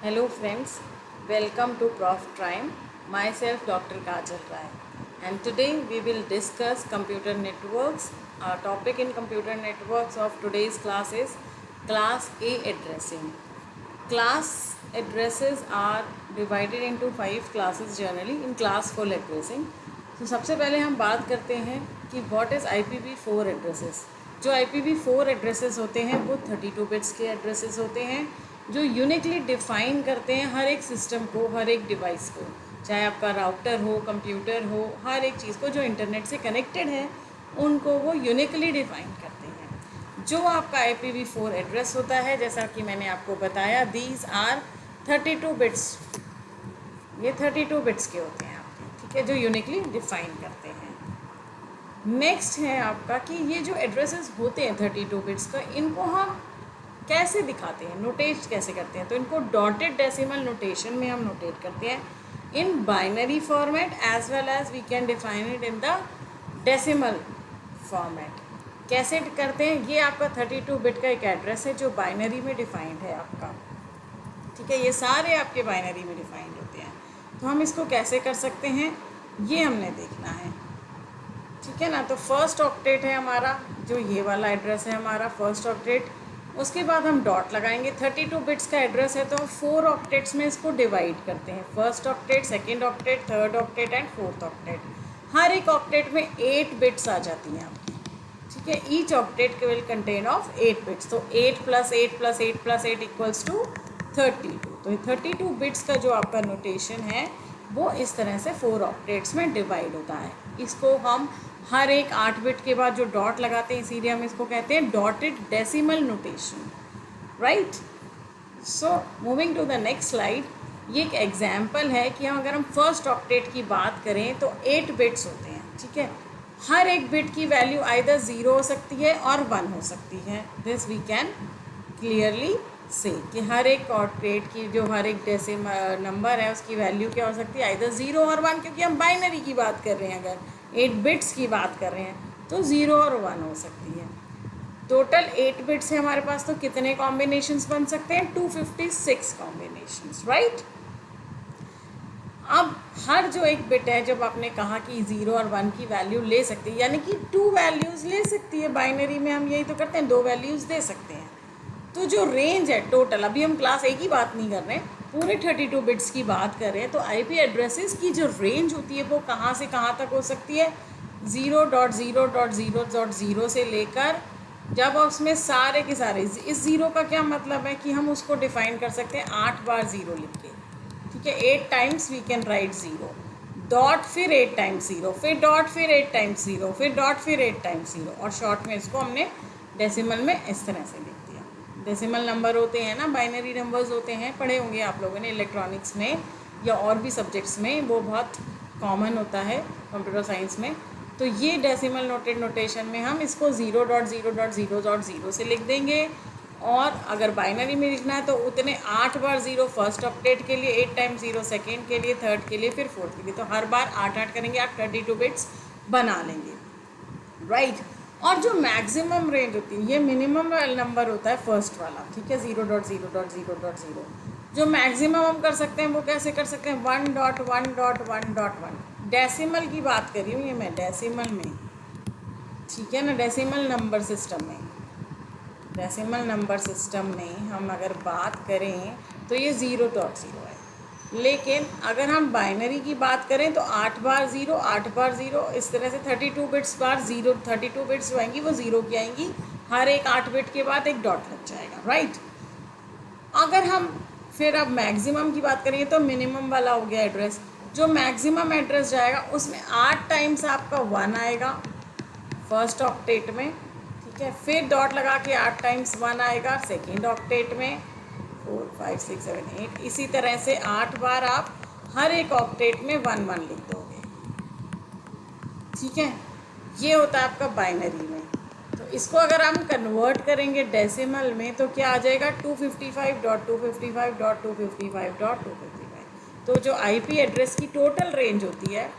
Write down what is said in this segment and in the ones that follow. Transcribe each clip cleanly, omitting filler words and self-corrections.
Hello friends, welcome to Prof Time. Myself Dr. Kajal Rai, and today we will discuss computer networks. Our topic in computer networks of today's class is Class A addressing. Class addresses are divided into 5 classes generally in class full addressing. तो सबसे पहले हम बात करते हैं कि what is IPv4 addresses. जो IPv4 addresses होते हैं वो 32 बिट्स के एड्रेसेस होते हैं जो यूनिकली डिफ़ाइन करते हैं हर एक सिस्टम को, हर एक डिवाइस को, चाहे आपका राउटर हो, कंप्यूटर हो, हर एक चीज़ को जो इंटरनेट से कनेक्टेड है उनको वो यूनिकली डिफ़ाइन करते हैं. जो आपका IPv4 एड्रेस होता है, जैसा कि मैंने आपको बताया, दीज आर 32 बिट्स. ये 32 बिट्स के होते हैं आपके, ठीक है, जो यूनिकली डिफ़ाइन करते हैं. नेक्स्ट है आपका कि ये जो एड्रेसेस होते हैं 32 बिट्स का, इनको हम कैसे दिखाते हैं, नोटेट कैसे करते हैं. तो इनको डॉटेड डेसिमल नोटेशन में हम नोटेट करते हैं in binary format as well as we can define it in the decimal format. कैसे करते हैं? ये आपका 32 बिट का एक एड्रेस है जो बाइनरी में डिफाइंड है आपका, ठीक है. ये सारे आपके बाइनरी में डिफाइंड होते हैं. तो हम इसको कैसे कर सकते हैं ये हमने देखना है, ठीक है ना. तो फर्स्ट ऑक्टेट है हमारा, जो ये वाला एड्रेस है हमारा फर्स्ट ऑक्टेट. उसके बाद हम डॉट लगाएंगे. 32 बिट्स का एड्रेस है तो हम 4 ऑक्टेट्स में इसको डिवाइड करते हैं. First octet, second octet, third octet and fourth octet. हर एक ऑक्टेट में 8 बिट्स आ जाती हैं आपकी, ठीक है. Each octet will contain of 8 bits. तो 8 + 8 + 8 + 8 = 32. तो ये 32 बिट्स का जो आपका नोटेशन है वो इस तरह से 4 ऑक्टेट्स में डिवाइड होता है. इसको हम हर एक 8 बिट के बाद जो डॉट लगाते हैं, इसीलिए हम इसको कहते हैं dotted decimal notation, right. So moving to the next slide. ये एक एग्जाम्पल है कि अगर हम फर्स्ट ऑक्टेट की बात करें तो 8 बिट्स होते हैं, ठीक है. हर एक बिट की वैल्यू आइदर 0 हो सकती है और 1 हो सकती है. दिस वी कैन क्लियरली से कि हर एक ऑक्टेट की जो हर एक डेसिमल नंबर है उसकी वैल्यू क्या हो सकती है, आइदर 0 और 1, क्योंकि हम बाइनरी की बात कर रहे हैं. अगर 8 बिट्स की बात कर रहे हैं तो 0 और 1 हो सकती है. टोटल 8 बिट्स है हमारे पास, तो कितने कॉम्बिनेशंस बन सकते हैं? 256 कॉम्बिनेशंस, राइट. अब हर जो एक बिट है, जब आपने कहा कि 0 और 1 की वैल्यू ले सकती है, यानी कि 2 वैल्यूज़ ले सकती है. बाइनरी में हम यही तो करते हैं, 2 वैल्यूज़ दे सकते हैं. तो जो रेंज है टोटल, अभी हम क्लास ए की बात नहीं कर रहे हैं, पूरे 32 बिट्स की बात कर रहे हैं. तो IP एड्रेसेस की जो रेंज होती है वो कहाँ से कहाँ तक हो सकती है? 0.0.0.0 से लेकर, जब उसमें सारे के सारे, इस ज़ीरो का क्या मतलब है कि हम उसको डिफ़ाइन कर सकते हैं 8 बार 0 लिख के, ठीक है. 8 times we can write 0, dot फिर 8 टाइम्स 0, फिर डॉट फिर 8 टाइम्स 0, फिर डॉट फिर 8 टाइम्स 0. और शॉर्ट में इसको हमने डेसिमल में इस तरह से लिख दिया. डेसिमल नंबर होते हैं ना, बाइनरी नंबर्स होते हैं, पढ़े होंगे आप लोगों ने इलेक्ट्रॉनिक्स में या और भी सब्जेक्ट्स में, वो बहुत कॉमन होता है कंप्यूटर साइंस में. तो ये डेसिमल नोटेशन में हम इसको 0.0.0.0 से लिख देंगे. और अगर बाइनरी में लिखना है तो उतने 8 बार 0 फर्स्ट ऑक्टेट के लिए, 8 टाइम्स 0 सेकेंड के लिए, थर्ड के लिए, फिर फोर्थ के लिए. तो हर बार 8 करेंगे, आप 32 बिट्स बना लेंगे, राइट. और जो मैक्सिमम रेंज होती है, ये मिनिमम नंबर होता है फर्स्ट वाला, ठीक है, 0.0.0.0. जो मैक्सिमम हम कर सकते हैं वो कैसे कर सकते हैं? 1.1.1.1. डेसिमल की बात कर रही हूँ ये मैं, डेसिमल में, ठीक है ना. डेसिमल नंबर सिस्टम में, डेसिमल नंबर सिस्टम में हम अगर बात करें तो ये 0.0 है. लेकिन अगर हम बाइनरी की बात करें तो 8 बार 0, 8 बार 0, इस तरह से 32 बिट्स बार 0. 32 बिट्स जो आएंगी वो 0 की आएंगी. हर एक 8 बिट के बाद एक डॉट लग जाएगा, राइट. अगर हम फिर अब मैक्सिमम की बात करेंगे तो मिनिमम वाला हो गया एड्रेस. जो मैक्सिमम एड्रेस जाएगा उसमें 8 टाइम्स आपका 1 आएगा फर्स्ट ऑक्टेट में, ठीक है. फिर डॉट लगा के 8 टाइम्स 1 आएगा सेकेंड ऑक्टेट में, 4 5 6 7 8. इसी तरह से 8 बार आप हर एक ऑक्टेट में 1 1 लिख दोगे, ठीक है. ये होता है आपका बाइनरी में. तो इसको अगर हम कन्वर्ट करेंगे डेसिमल में तो क्या आ जाएगा? 255.255.255.255. तो जो IP एड्रेस की टोटल रेंज होती है,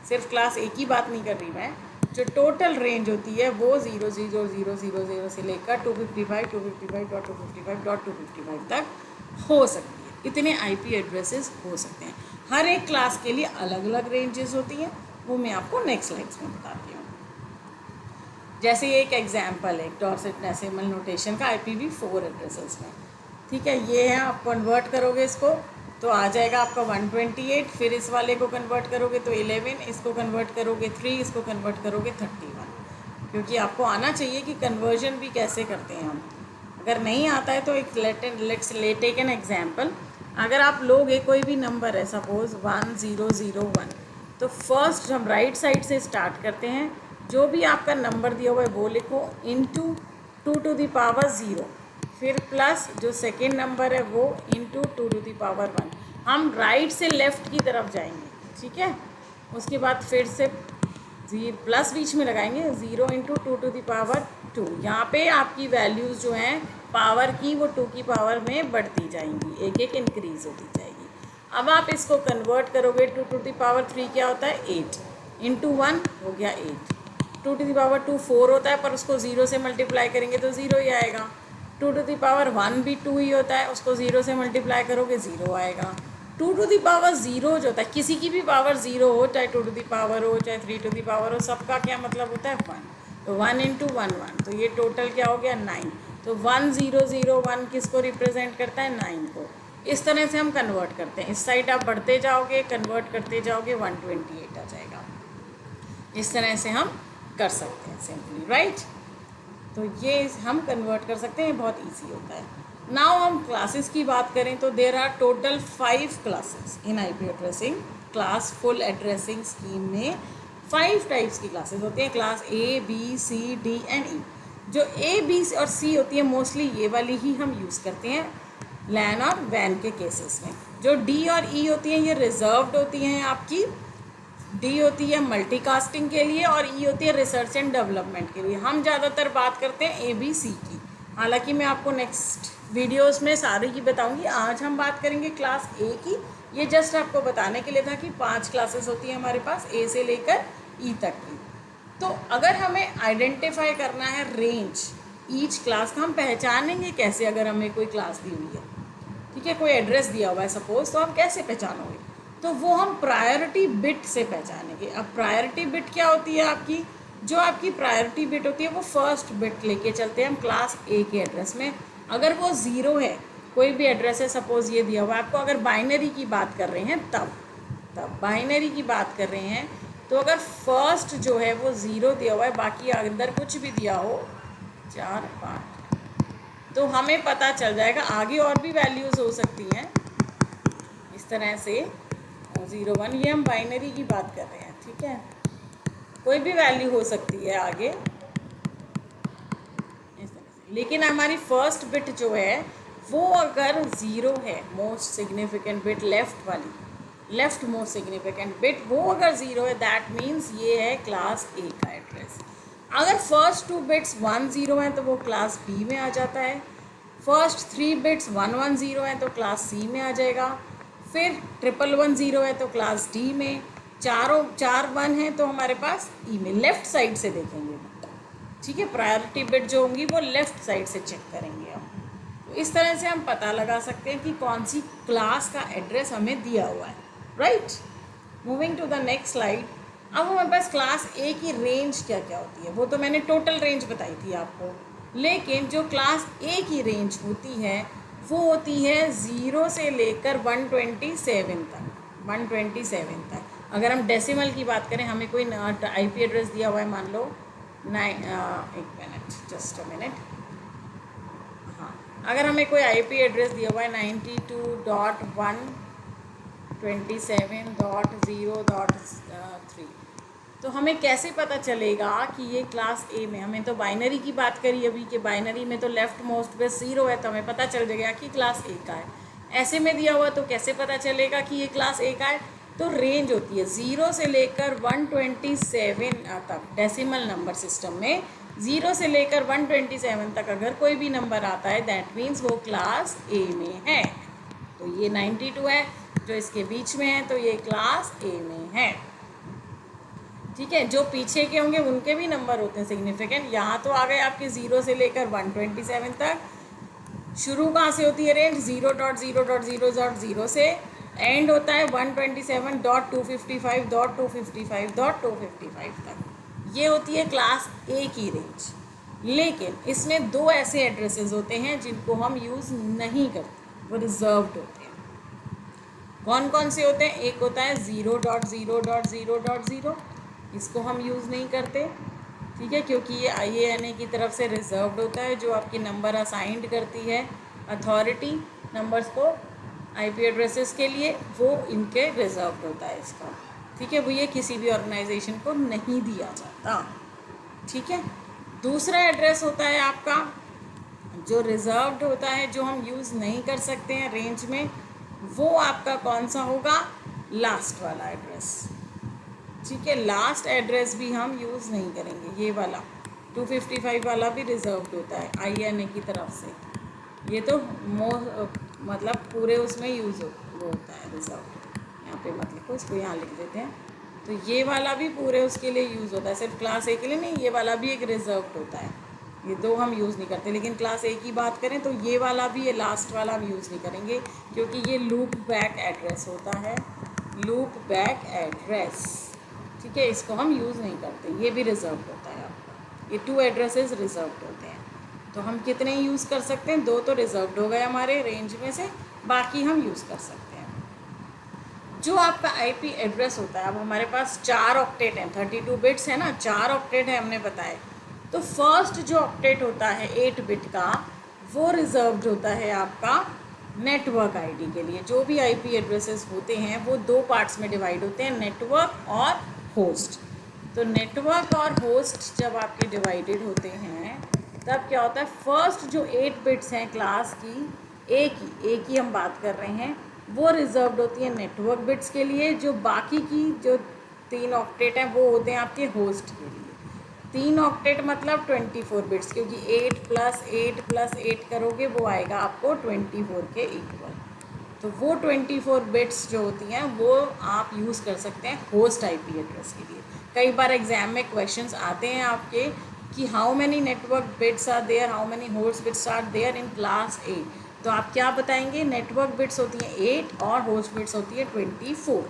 सिर्फ क्लास ए की बात नहीं कर रही मैं, जो टोटल रेंज होती है वो 0.0.0.0 से लेकर 255.255.255.255 तक हो सकती है. इतने आईपी एड्रेसेस हो सकते हैं। हर एक क्लास के लिए अलग अलग रेंजेस होती हैं, वो मैं आपको नेक्स्ट स्लाइड्स में बताती हूँ। जैसे ये एक एग्जाम्पल है डॉर्सेट डेसिमल नोटेशन का IPv4 एड्रेसेस में। ठीक है, ये है, आप कन्वर्ट करोगे इसको तो आ जाएगा आपका 128, फिर इस वाले को कन्वर्ट करोगे तो 11, इसको कन्वर्ट करोगे 3, इसको कन्वर्ट करोगे 31, क्योंकि आपको आना चाहिए कि कन्वर्जन भी कैसे करते हैं हम। अगर नहीं आता है तो एक लेट्स टेक एन एग्जाम्पल। अगर आप लोगे कोई भी नंबर है, सपोज 1001, तो फर्स्ट हम राइट साइड से स्टार्ट करते हैं। जो भी आपका नंबर दिया हुआ है वो लिखो इंटू 2 to the power 0, फिर प्लस जो सेकेंड नंबर है वो इंटू 2 to the power 1। हम राइट से लेफ़्ट की तरफ जाएंगे, ठीक है। उसके बाद फिर से प्लस बीच में लगाएंगे, 0 इंटू 2 to the power 2। यहाँ पे आपकी वैल्यूज़ जो हैं पावर की वो 2 की पावर में बढ़ती जाएंगी, एक एक इंक्रीज़ होती जाएगी। अब आप इसको कन्वर्ट करोगे, 2 to the power 3 क्या होता है 8, इंटू 1 हो गया 8। 2 to the power 2 4 होता है, पर उसको 0 से मल्टीप्लाई करेंगे तो 0 ही आएगा। 2 to the power 1 भी 2 ही होता है, उसको 0 से मल्टीप्लाई करोगे 0 आएगा। 2 to the power 0 जो होता है, किसी की भी पावर 0 हो, चाहे 2 to the power हो चाहे 3 to the power हो, सबका क्या मतलब होता है 1। तो 1 इंटू 1 1, तो ये टोटल क्या हो गया 9। तो 1001 किसको रिप्रेजेंट करता है 9 को। इस तरह से हम कन्वर्ट करते हैं। इस साइड आप बढ़ते जाओगे, कन्वर्ट करते जाओगे, 128 आ जाएगा। इस तरह से हम कर सकते हैं सिंपली, राइट। तो ये हम कन्वर्ट कर सकते हैं, बहुत इजी होता है। नाउ हम क्लासेस की बात करें तो there are total 5 classes in IP addressing class. Full addressing scheme में 5 टाइप्स की क्लासेस होती हैं, class A, B, C, D and E। जो A, B और C होती है मोस्टली ये वाली ही हम यूज़ करते हैं लैन और वैन के केसेस में। जो D और E होती हैं ये रिजर्व्ड होती हैं आपकी। D होती है मल्टीकास्टिंग के लिए और E होती है रिसर्च एंड डेवलपमेंट के लिए। हम ज़्यादातर बात करते हैं A, B, C की, हालांकि मैं आपको नेक्स्ट वीडियोस में सारी की बताऊंगी। आज हम बात करेंगे क्लास A की। ये जस्ट आपको बताने के लिए था कि 5 क्लासेस होती हैं हमारे पास A से लेकर E तक की। तो अगर हमें आइडेंटिफाई करना है रेंज ईच क्लास का, हम पहचानेंगे कैसे? अगर हमें कोई क्लास दी हुई है, ठीक है, कोई एड्रेस दिया हुआ है सपोज, तो हम कैसे पहचानोगे? तो वो हम प्रायोरिटी बिट से पहचानेंगे। अब प्रायोरिटी बिट क्या होती है आपकी? जो आपकी प्रायोरिटी बिट होती है वो फर्स्ट बिट लेके चलते हैं हम क्लास A के एड्रेस में। अगर वो 0 है, कोई भी एड्रेस है, सपोज़ ये दिया हुआ है आपको, अगर बाइनरी की बात कर रहे हैं तब बाइनरी की बात कर रहे हैं तो अगर फर्स्ट जो है वो 0 दिया हुआ है, बाकी अंदर कुछ भी दिया हो 4 5, तो हमें पता चल जाएगा। आगे और भी वैल्यूज़ हो सकती हैं इस तरह से 0 1, ये हम बाइनरी की बात कर रहे हैं, ठीक है। कोई भी वैल्यू हो सकती है आगे इस तरह से, लेकिन हमारी फर्स्ट बिट जो है वो अगर 0 है, मोस्ट सिग्निफिकेंट बिट लेफ़्ट वाली, लेफ़्ट मोस्ट सिग्निफिकेंट बिट, वो अगर 0 है दैट मीन्स ये है क्लास A का एड्रेस। अगर फर्स्ट 2 बिट्स 1 0 हैं तो वो क्लास B में आ जाता है। फर्स्ट 3 बिट्स 1 1 0 हैं तो क्लास C में आ जाएगा। फिर 1 1 1 0 है तो क्लास D में। 4 1 है तो हमारे पास E में। लेफ़्ट साइड से देखेंगे, ठीक है। प्रायोरिटी बिट जो होंगी वो लेफ़्ट साइड से चेक करेंगे हम। तो इस तरह से हम पता लगा सकते हैं कि कौन सी क्लास का एड्रेस हमें दिया हुआ है, right. Moving to the next slide. अब हमारे पास क्लास A की रेंज क्या क्या होती है, वो तो मैंने टोटल रेंज बताई थी आपको। लेकिन जो क्लास A की रेंज होती है वो होती है 0 से लेकर 127 तक। 127 तक अगर हम डेसिमल की बात करें, हमें कोई IP एड्रेस दिया हुआ है, मान लो 9, एक मिनट, जस्ट अ मिनट, हाँ, अगर हमें कोई IP एड्रेस दिया हुआ है 92.127.0.3, तो हमें कैसे पता चलेगा कि ये क्लास A में? हमें तो बाइनरी की बात करी अभी कि बाइनरी में तो लेफ़्ट मोस्ट पे 0 है, तो हमें पता चल जाएगा कि क्लास A का है। ऐसे में दिया हुआ तो कैसे पता चलेगा कि ये क्लास A का है? तो रेंज होती है 0 से लेकर 127 तक। डेसिमल नंबर सिस्टम में 0 से लेकर 127 तक अगर कोई भी नंबर आता है दैट मीन्स वो क्लास A में है। तो ये 92 है जो इसके बीच में है, तो ये क्लास A में है, ठीक है। जो पीछे के होंगे उनके भी नंबर होते हैं सिग्निफिकेंट। यहाँ तो आ गए आपके 0 से लेकर 127 तक, शुरू कहाँ से होती है रेंज 0.0.0.0 से, एंड होता है 127.255.255.255 तक। ये होती है क्लास ए की रेंज। लेकिन इसमें दो ऐसे एड्रेसेस होते हैं जिनको हम यूज़ नहीं करते, वो रिजर्व्ड होते हैं। कौन कौन से होते हैं? एक होता है 0.0.0.0, इसको हम यूज़ नहीं करते, ठीक है, क्योंकि ये IANA की तरफ से रिजर्व्ड होता है। जो आपकी नंबर असाइंड करती है अथॉरिटी नंबर्स को IP एड्रेसेस के लिए, वो इनके रिजर्व्ड होता है इसका, ठीक है। वो ये किसी भी ऑर्गेनाइजेशन को नहीं दिया जाता, ठीक है। दूसरा एड्रेस होता है आपका जो रिजर्व्ड होता है, जो हम यूज़ नहीं कर सकते हैं रेंज में, वो आपका कौन सा होगा? लास्ट वाला एड्रेस, ठीक है। लास्ट एड्रेस भी हम यूज़ नहीं करेंगे। ये वाला 255 वाला भी रिजर्व्ड होता है IANA की तरफ से। ये तो मतलब पूरे उसमें यूज़ वो होता है रिजर्व्ड। यहाँ पे मत लिखो, इसको यहाँ लिख देते हैं। तो ये वाला भी पूरे उसके लिए यूज़ होता है, सिर्फ क्लास ए के लिए नहीं, ये वाला भी एक रिजर्व्ड होता है। ये दो हम यूज़ नहीं करते। लेकिन क्लास ए की बात करें तो ये वाला भी, ये लास्ट वाला हम यूज़ नहीं करेंगे, क्योंकि ये लूप बैक एड्रेस होता है, लूप बैक एड्रेस, ठीक है। इसको हम यूज़ नहीं करते, ये भी रिजर्व्ड होता है आपका। ये 2 एड्रेसेस रिजर्व्ड होते हैं। तो हम कितने यूज़ कर सकते हैं? 2 तो रिजर्व्ड हो गए हमारे रेंज में से, बाकी हम यूज़ कर सकते हैं। जो आपका IP एड्रेस होता है, अब हमारे पास 4 ऑक्टेट हैं, 32 बिट्स है ना, 4 ऑक्टेट है हमने बताए। तो फर्स्ट जो ऑक्टेट होता है 8 बिट का, वो रिजर्व्ड होता है आपका नेटवर्क ID के लिए। जो भी IP एड्रेसेस होते हैं वो 2 पार्ट्स में डिवाइड होते हैं, नेटवर्क और होस्ट। तो नेटवर्क और होस्ट जब आपके डिवाइडेड होते हैं, तब क्या होता है? फर्स्ट जो 8 बिट्स हैं क्लास की ए की हम बात कर रहे हैं, वो रिजर्व्ड होती है नेटवर्क बिट्स के लिए। जो बाकी की जो 3 ऑक्टेट हैं वो होते हैं आपके होस्ट के लिए। 3 ऑक्टेट मतलब 24 बिट्स, क्योंकि 8 + 8 + 8 करोगे वो आएगा आपको 24 के इक्वल। तो वो 24 बिट्स जो होती हैं वो आप यूज़ कर सकते हैं होस्ट IP एड्रेस के लिए। कई बार एग्जाम में क्वेश्चंस आते हैं आपके कि how many network bits are there, how many host bits are there in class A. तो आप क्या बताएंगे? नेटवर्क बिट्स होती हैं 8 और होस्ट बिट्स होती है 24,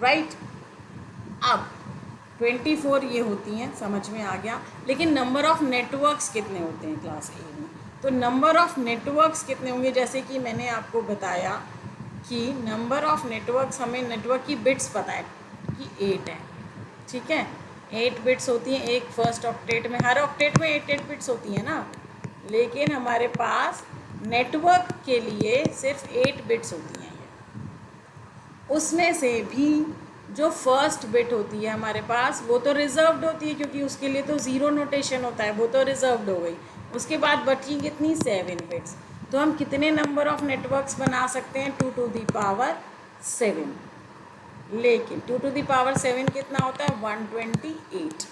राइट। अब 24 ये होती हैं, समझ में आ गया। लेकिन नंबर ऑफ़ नेटवर्क्स कितने होते हैं क्लास ए में? तो नंबर ऑफ़ नेटवर्क्स कितने होंगे? जैसे कि मैंने आपको बताया कि नंबर ऑफ़ नेटवर्क्स, हमें नेटवर्क की बिट्स पता है कि 8 है, ठीक है। 8 बिट्स होती हैं एक फर्स्ट ऑक्टेट में, हर ऑक्टेट में 8 बिट्स होती हैं ना। लेकिन हमारे पास नेटवर्क के लिए सिर्फ 8 बिट्स होती हैं। उसमें से भी जो फर्स्ट बिट होती है हमारे पास, वो तो रिजर्व्ड होती है, क्योंकि उसके लिए तो 0 नोटेशन होता है, वो तो रिजर्व्ड हो गई। उसके बाद बची कितनी? 7 बिट्स। तो हम कितने नंबर ऑफ़ नेटवर्क्स बना सकते हैं? 2 to the power 7। लेकिन 2 to the power 7 कितना होता है? 128।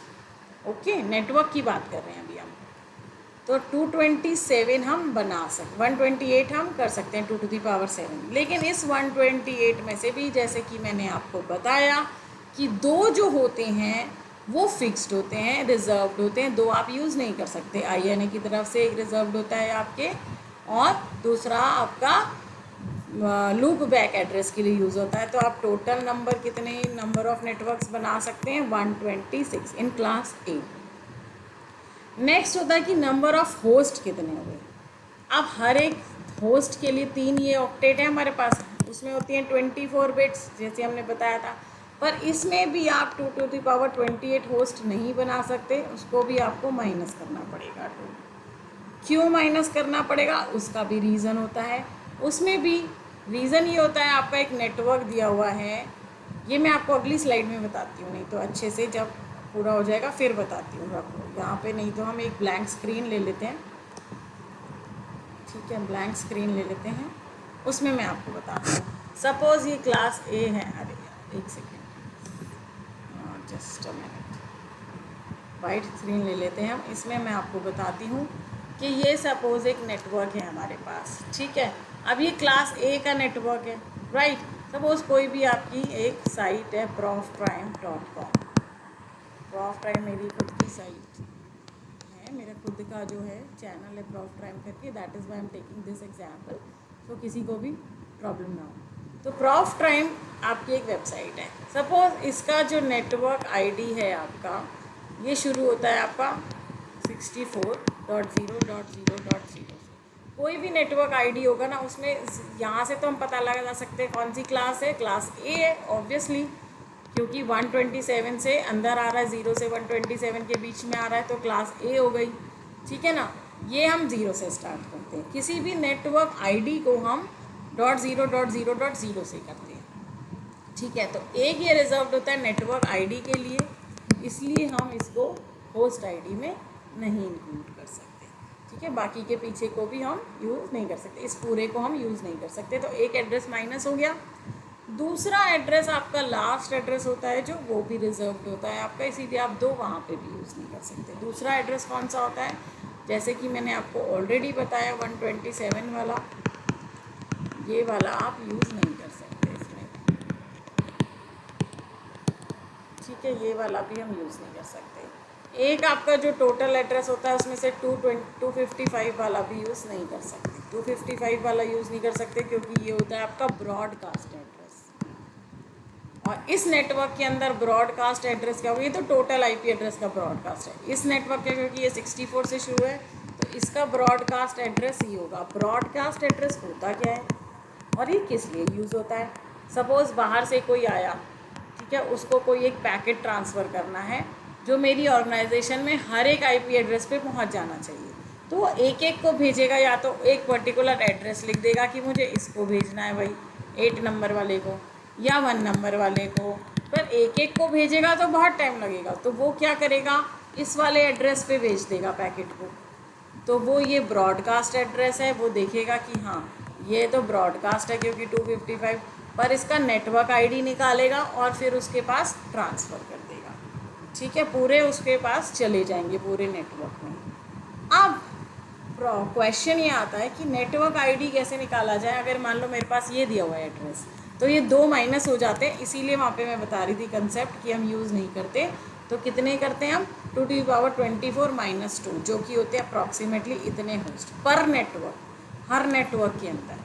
ओके, नेटवर्क की बात कर रहे हैं अभी हम। तो 227 हम बना सकते, 128 हम कर सकते हैं 2 to the power 7। लेकिन इस 128 में से भी, जैसे कि मैंने आपको बताया कि 2 जो होते हैं वो फिक्स्ड होते हैं, रिजर्व्ड होते हैं। 2 आप यूज़ नहीं कर सकते। IANA की तरफ से एक रिजर्व्ड होता है आपके, और दूसरा आपका लूप बैक एड्रेस के लिए यूज़ होता है। तो आप टोटल नंबर कितने नंबर ऑफ़ नेटवर्क्स बना सकते हैं? 126 इन क्लास ए। नेक्स्ट होता है कि नंबर ऑफ़ होस्ट कितने हुए। अब हर एक होस्ट के लिए 3 ये ऑक्टेट है हमारे पास, उसमें होती हैं 24 बिट्स, जैसे हमने बताया था। पर इसमें भी आप 2 to the power 28 होस्ट नहीं बना सकते, उसको भी आपको माइनस करना पड़ेगा 2। क्यों माइनस करना पड़ेगा? उसका भी रीज़न होता है। उसमें भी रीज़न ये होता है, आपका एक नेटवर्क दिया हुआ है। ये मैं आपको अगली स्लाइड में बताती हूँ, नहीं तो अच्छे से जब पूरा हो जाएगा फिर बताती हूँ आपको। यहाँ पे नहीं तो हम एक ब्लैंक स्क्रीन ले लेते हैं, ठीक है, ब्लैंक स्क्रीन ले लेते हैं, उसमें मैं आपको बताती हूँ। सपोज़ ये क्लास ए है, अरे यार एक second, just a minute, white screen ले लेते हैं हम। इसमें मैं आपको बताती हूँ कि ये सपोज़ एक नेटवर्क है हमारे पास, ठीक है। अब ये क्लास ए का नेटवर्क है, राइट। सपोज़ कोई भी आपकी एक साइट है profprime.com, profprime मेरी खुद की साइट है, है, मेरा खुद का जो है चैनल है प्रॉफ प्राइम करके, that is why am taking this example, तो किसी को भी प्रॉब्लम ना हो। तो प्रॉफ प्राइम आपकी एक वेबसाइट है। सपोज इसका जो नेटवर्क आईडी है आपका, ये शुरू होता है आपका 64.0.0.0 से। कोई भी नेटवर्क आईडी होगा ना, उसमें यहाँ से तो हम पता लगा सकते हैं कौन सी क्लास है, क्लास ए है ऑब्वियसली, क्योंकि 127 से अंदर आ रहा है, 0 से 127 के बीच में आ रहा है, तो क्लास ए हो गई। ठीक है ना, ये हम 0 से स्टार्ट करते हैं। किसी भी नेटवर्क आईडी को हम .0.0.0 से करते हैं। ठीक है, तो एक ये रिजर्व होता है नेटवर्क आईडी के लिए, इसलिए हम इसको होस्ट आईडी में नहीं इंक्लूड कर सकते। ठीक है, बाकी के पीछे को भी हम यूज़ नहीं कर सकते, इस पूरे को हम यूज़ नहीं कर सकते। तो एक एड्रेस माइनस हो गया। दूसरा एड्रेस आपका लास्ट एड्रेस होता है जो वो भी रिजर्व्ड होता है आपका, इसीलिए आप दो वहाँ पे भी यूज़ नहीं कर सकते। दूसरा एड्रेस कौन सा होता है, जैसे कि मैंने आपको ऑलरेडी बताया 127 वाला, ये वाला आप यूज़ नहीं कर सकते इसमें। ठीक है, ये वाला भी हम यूज़ नहीं कर सकते। एक आपका जो टोटल एड्रेस होता है उसमें से 255 वाला भी यूज़ नहीं कर सकते। 255 वाला यूज़ नहीं कर सकते क्योंकि ये होता है आपका ब्रॉडकास्ट एड्रेस, और इस नेटवर्क के अंदर ब्रॉडकास्ट एड्रेस क्या होगा, ये तो टोटल आईपी एड्रेस का ब्रॉडकास्ट है। इस नेटवर्क का क्योंकि ये 64 से शुरू है, तो इसका ब्रॉडकास्ट एड्रेस ही होगा। ब्रॉडकास्ट एड्रेस होता क्या है और ये किस लिए यूज़ होता है। सपोज़ बाहर से कोई आया, ठीक है, उसको कोई एक पैकेट ट्रांसफ़र करना है जो मेरी ऑर्गेनाइजेशन में हर एक आईपी एड्रेस पे पहुंच जाना चाहिए, तो वो एक एक को भेजेगा, या तो एक पर्टिकुलर एड्रेस लिख देगा कि मुझे इसको भेजना है भाई 8 नंबर वाले को या 1 नंबर वाले को, पर एक एक को भेजेगा तो बहुत टाइम लगेगा, तो वो क्या करेगा, इस वाले एड्रेस पे भेज देगा पैकेट को। तो वो ये ब्रॉडकास्ट एड्रेस है, वो देखेगा कि हाँ ये तो ब्रॉडकास्ट है क्योंकि 255, पर इसका नेटवर्क आईडी निकालेगा और फिर उसके पास ट्रांसफ़र कर देगा। ठीक है, पूरे उसके पास चले जाएंगे पूरे नेटवर्क में। अब क्वेश्चन ये आता है कि नेटवर्क आईडी कैसे निकाला जाए। अगर मान लो मेरे पास ये दिया हुआ है एड्रेस, तो ये 2 माइनस हो जाते हैं, इसीलिए वहाँ पे मैं बता रही थी कंसेप्ट कि हम यूज़ नहीं करते। तो कितने करते हैं हम, 2⁻24 - 2, जो कि होते हैं अप्रॉक्सीमेटली इतने होस्ट पर नेटवर्क, हर नेटवर्क के अंदर,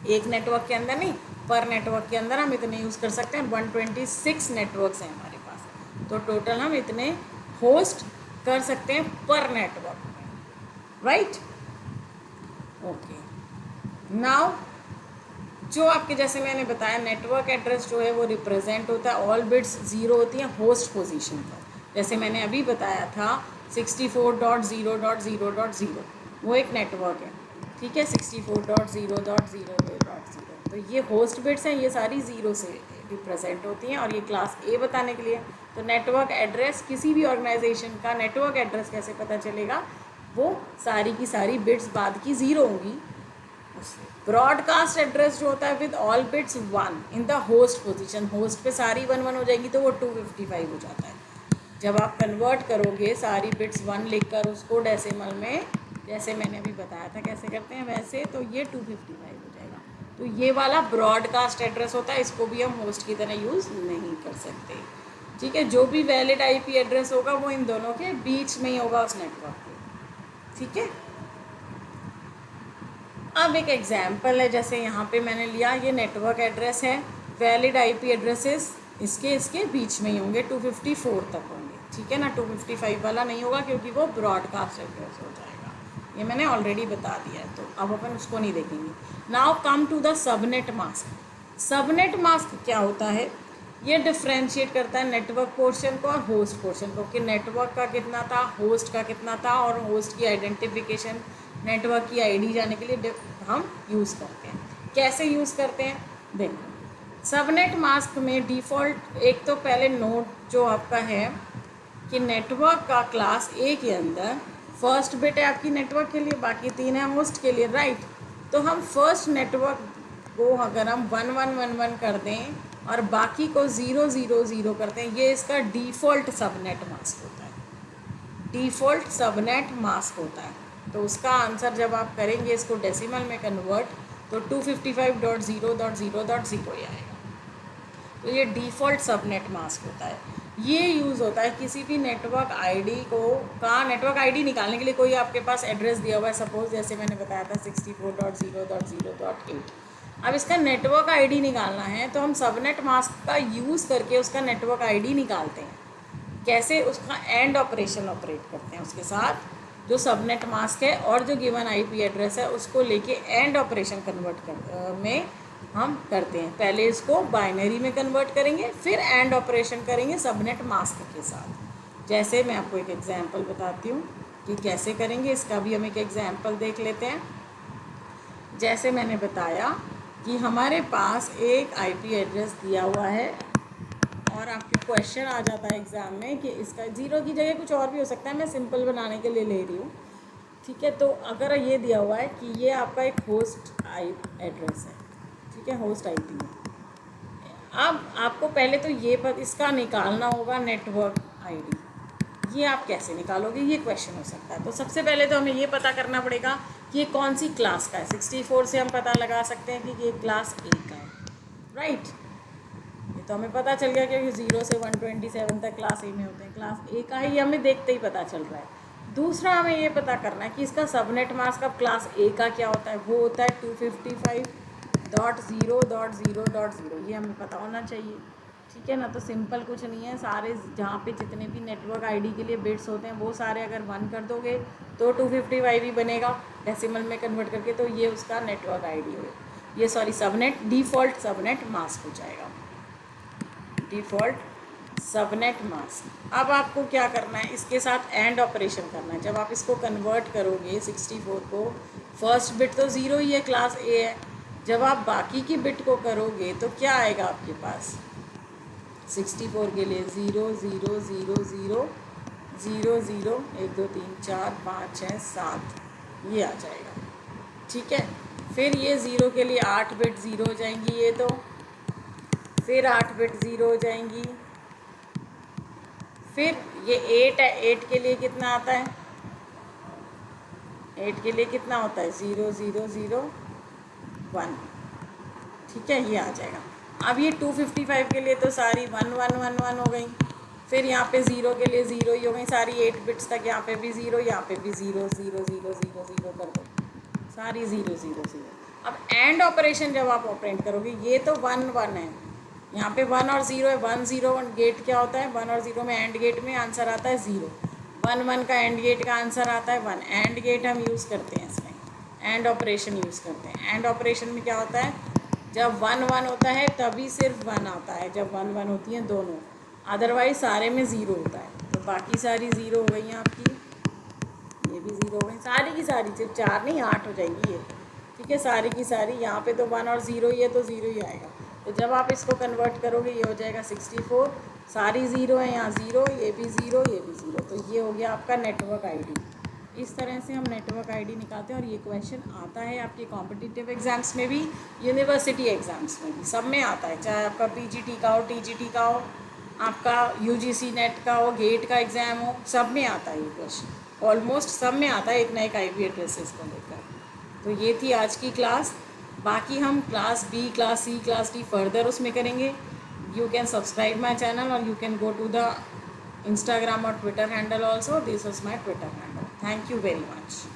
एक नेटवर्क के अंदर नहीं, पर नेटवर्क के अंदर हम इतने यूज़ कर सकते हैं। 126 नेटवर्क्स हैं हमारे पास, तो टोटल हम इतने होस्ट कर सकते हैं पर नेटवर्क में, राइट। ओके, नाउ जो आपके जैसे मैंने बताया नेटवर्क एड्रेस जो है वो रिप्रेजेंट होता है, ऑल बिट्स 0 होती हैं होस्ट पोजीशन पर। जैसे मैंने अभी बताया था 64.0.0.0 वो एक नेटवर्क है, ठीक है, 64.0.0.0, तो ये होस्ट बिट्स हैं, ये सारी 0 से रिप्रेजेंट होती हैं, और ये क्लास ए बताने के लिए। तो नेटवर्क एड्रेस, किसी भी ऑर्गेनाइजेशन का नेटवर्क एड्रेस कैसे पता चलेगा, वो सारी की सारी बिट्स बाद की 0 होंगी। ब्रॉडकास्ट एड्रेस जो होता है with all bits 1 in the host position, host पे सारी 1 हो जाएगी, तो वो 255 हो जाता है। जब आप कन्वर्ट करोगे सारी बिट्स 1 लिखकर उसको डेसिमल में, जैसे मैंने अभी बताया था कैसे करते हैं वैसे, तो ये 255 हो जाएगा। तो ये वाला ब्रॉडकास्ट एड्रेस होता है, इसको भी हम होस्ट की तरह यूज़ नहीं कर सकते। ठीक है, जो भी वैलिड आईपी एड्रेस होगा वो इन दोनों के बीच में ही होगा उस नेटवर्क के। ठीक है, अब एक एग्जाम्पल है, जैसे यहाँ पे मैंने लिया, ये नेटवर्क एड्रेस है, वैलिड आईपी एड्रेसेस इसके बीच में ही होंगे, 254 तक होंगे। ठीक है ना, 255 वाला नहीं होगा क्योंकि वो ब्रॉडकास्ट एड्रेस हो जाएगा, ये मैंने ऑलरेडी बता दिया है, तो अब अपन उसको नहीं देखेंगे। Now come to the subnet mask. Subnet mask क्या होता है, ये डिफ्रेंशिएट करता है नेटवर्क पोर्शन को और होस्ट पोर्शन को, कि नेटवर्क का कितना था, होस्ट का कितना था, और होस्ट की आइडेंटिफिकेशन, नेटवर्क की आईडी जाने के लिए हम यूज़ करते हैं। कैसे यूज़ करते हैं, देखो सबनेट मास्क में डिफ़ॉल्ट एक तो पहले नोट जो आपका है कि नेटवर्क का क्लास ए के अंदर फर्स्ट बिट है आपकी नेटवर्क के लिए, बाकी 3 है होस्ट के लिए, राइट। तो हम फर्स्ट नेटवर्क को अगर हम 1111 कर दें और बाकी को 000 करते हैं, ये इसका डिफ़ॉल्ट सबनेट मास्क होता है, डिफ़ॉल्ट सबनेट मास्क होता है। तो उसका आंसर जब आप करेंगे इसको डेसिमल में कन्वर्ट, तो 255.0.0.0 ही आएगा। तो ये डिफ़ॉल्ट सबनेट मास्क होता है। ये यूज़ होता है किसी भी नेटवर्क आईडी नेटवर्क आईडी निकालने के लिए। कोई आपके पास एड्रेस दिया हुआ है, सपोज जैसे मैंने बताया था 64.0.0.8। अब इसका नेटवर्क आईडी निकालना है तो हम सबनेट मास्क का यूज़ करके उसका नेटवर्क आईडी निकालते हैं। कैसे? उसका एंड ऑपरेशन ऑपरेट करते हैं उसके साथ, जो सबनेट मास्क है और जो गिवन आईपी एड्रेस है उसको लेके एंड ऑपरेशन में हम करते हैं। पहले इसको बाइनरी में कन्वर्ट करेंगे, फिर एंड ऑपरेशन करेंगे सबनेट मास्क के साथ। जैसे मैं आपको एक एग्जांपल बताती हूँ कि कैसे करेंगे, इसका भी हम एक एग्जांपल देख लेते हैं। जैसे मैंने बताया कि हमारे पास एक आईपी एड्रेस दिया हुआ है और आपके क्वेश्चन आ जाता है एग्ज़ाम में कि इसका 0 की जगह कुछ और भी हो सकता है, मैं सिंपल बनाने के लिए ले रही हूँ, ठीक है। तो अगर ये दिया हुआ है कि ये आपका एक होस्ट एड्रेस है, ठीक है, होस्ट आईपी है। अब आपको पहले तो इसका निकालना होगा नेटवर्क आईडी। ये आप कैसे निकालोगे, ये क्वेश्चन हो सकता है। तो सबसे पहले तो हमें ये पता करना पड़ेगा कि ये कौन सी क्लास का है। 64 से हम पता लगा सकते हैं कि ये क्लास ए का है, राइट। ये तो हमें पता चल गया क्योंकि 0 से 127 तक क्लास ए में होते हैं। क्लास ए का है, ये हमें देखते ही पता चल रहा है। दूसरा हमें ये पता करना है कि इसका सबनेट मास्क अब क्लास ए का क्या होता है। वो होता है 255.0.0.0, ये हमें पता होना चाहिए, ठीक है ना। तो सिंपल कुछ नहीं है, सारे जहाँ पे जितने भी नेटवर्क आईडी के लिए बिट्स होते हैं वो सारे अगर 1 कर दोगे तो 255 ही बनेगा डेसिमल में कन्वर्ट करके। तो ये उसका नेटवर्क आईडी हो, ये sorry subnet default subnet mask हो जाएगा, डिफ़ॉल्ट सबनेट मास्क। अब आपको क्या करना है, इसके साथ एंड ऑपरेशन करना है। जब आप इसको कन्वर्ट करोगे 64 को, फर्स्ट बिट तो 0 ही है, क्लास ए है। जब आप बाकी की बिट को करोगे तो क्या आएगा आपके पास 64 के लिए 0 0 0 0 0 0 1 2 3 4 5 6 7, ये आ जाएगा, ठीक है। फिर ये 0 के लिए 8 बिट 0 हो जाएंगी, ये तो फिर 8 बिट 0 हो जाएंगी। फिर ये 8 है, 8 के लिए कितना आता है, 8 के लिए कितना होता है 0 0 0 1, ठीक है, ये आ जाएगा। अब ये 255 के लिए तो सारी 1 1 1 1 हो गई। फिर यहाँ पे 0 के लिए 0 ही हो गई सारी 8 बिट्स तक, यहाँ पे भी 0, यहाँ पे भी 0 0 0 0 0 कर दो, सारी 0 0 0। अब एंड ऑपरेशन जब आप ऑपरेट करोगे, ये तो 1 1 है, यहाँ पे 1 और 0 है, 1 0 1 गेट क्या होता है, 1 और 0 में एंड गेट में आंसर आता है 0, 1 1 का एंड गेट का आंसर आता है 1। एंड गेट हम यूज़ करते हैं इसमें, एंड ऑपरेशन यूज़ करते हैं। एंड ऑपरेशन में क्या होता है, जब 1 1 होता है तभी सिर्फ 1 आता है, जब 1 1 होती हैं दोनों, अदरवाइज सारे में 0 होता है। तो बाकी सारी 0 हो गई हैं आपकी, ये भी 0 हो गई, सारी की सारी, सिर्फ 4 नहीं 8 हो जाएंगी ये, ठीक है, सारी की सारी। यहाँ पे तो 1 और 0 ही है तो 0 ही आएगा। तो जब आप इसको कन्वर्ट करोगे ये हो जाएगा 64, सारी 0 है, यहाँ 0, ये भी 0, ये भी 0। तो ये हो गया आपका नेटवर्क आईडी। इस तरह से हम नेटवर्क आईडी निकालते हैं और ये क्वेश्चन आता है आपके कॉम्पिटिटिव एग्ज़ाम्स में भी, यूनिवर्सिटी एग्ज़ाम्स में भी, सब में आता है। चाहे आपका पीजीटी का हो, टीजीटी का हो, आपका यूजीसी नेट का हो, गेट का एग्ज़ाम हो, सब में आता है ये क्वेश्चन, ऑलमोस्ट सब में आता है एक ना एक आईपी एड्रेसेस को लेकर। तो ये थी आज की क्लास। बाकी हम class B, class C, class D further उसमें करेंगे। You can subscribe my channel और you can go to the Instagram or Twitter handle also. This was my Twitter handle. Thank you very much.